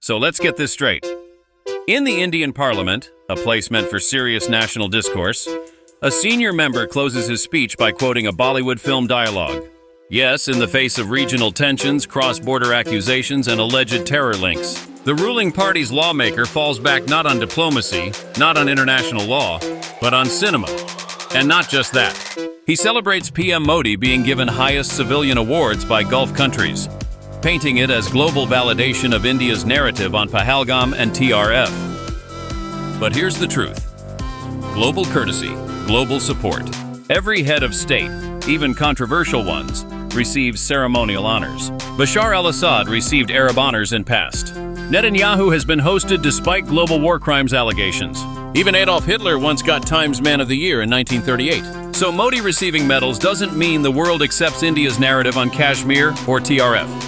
So let's get this straight. In the Indian Parliament, a place meant for serious national discourse, a senior member closes his speech by quoting a Bollywood film dialogue. Yes, in the face of regional tensions, cross-border accusations, and alleged terror links, the ruling party's lawmaker falls back not on diplomacy, not on international law, but on cinema. And not just that. He celebrates PM Modi being given highest civilian awards by Gulf countries, painting it as global validation of India's narrative on Pahalgam and TRF. But here's the truth. Global courtesy, global support. Every head of state, even controversial ones, receives ceremonial honors. Bashar al-Assad received Arab honors in past. Netanyahu has been hosted despite global war crimes allegations. Even Adolf Hitler once got Times Man of the Year in 1938. So Modi receiving medals doesn't mean the world accepts India's narrative on Kashmir or TRF.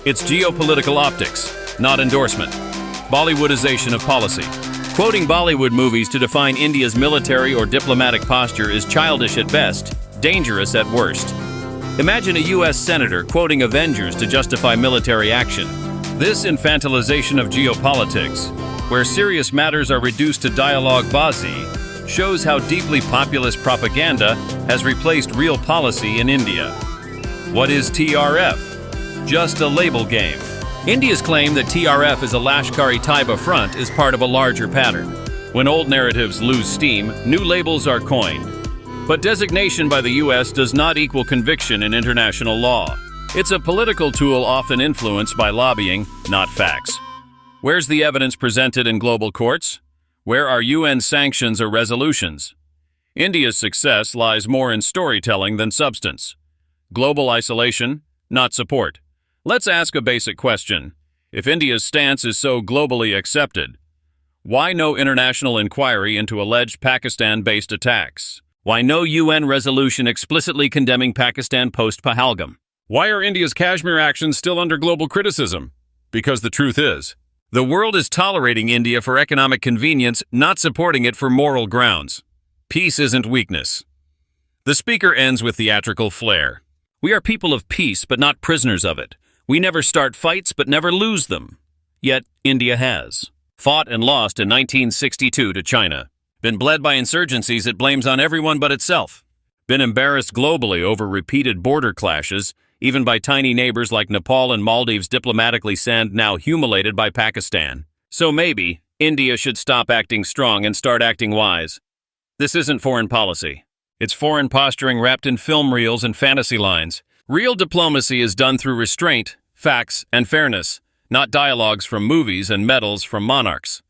It's geopolitical optics, not endorsement. Bollywoodization of policy. Quoting Bollywood movies to define India's military or diplomatic posture is childish at best, dangerous at worst. Imagine a U.S. senator quoting Avengers to justify military action. This infantilization of geopolitics, where serious matters are reduced to dialogue-bazi, shows how deeply populist propaganda has replaced real policy in India. What is TRF? Just a label game. India's claim that TRF is a Lashkar-e-Taiba front is part of a larger pattern. When old narratives lose steam, new labels are coined. But designation by the U.S. does not equal conviction in international law. It's a political tool often influenced by lobbying, not facts. Where's the evidence presented in global courts? Where are UN sanctions or resolutions? India's success lies more in storytelling than substance. Global isolation, not support. Let's ask a basic question. If India's stance is so globally accepted, why no international inquiry into alleged Pakistan-based attacks? Why no UN resolution explicitly condemning Pakistan post-Pahalgam? Why are India's Kashmir actions still under global criticism? Because the truth is, the world is tolerating India for economic convenience, not supporting it for moral grounds. Peace isn't weakness. The speaker ends with theatrical flair. We are people of peace, but not prisoners of it. We never start fights, but never lose them. Yet, India has. Fought and lost in 1962 to China. Been bled by insurgencies it blames on everyone but itself. Been embarrassed globally over repeated border clashes, even by tiny neighbors like Nepal and Maldives diplomatically sent, now humiliated by Pakistan. So maybe, India should stop acting strong and start acting wise. This isn't foreign policy. It's foreign posturing wrapped in film reels and fantasy lines. Real diplomacy is done through restraint, facts, and fairness, not dialogues from movies and medals from monarchs.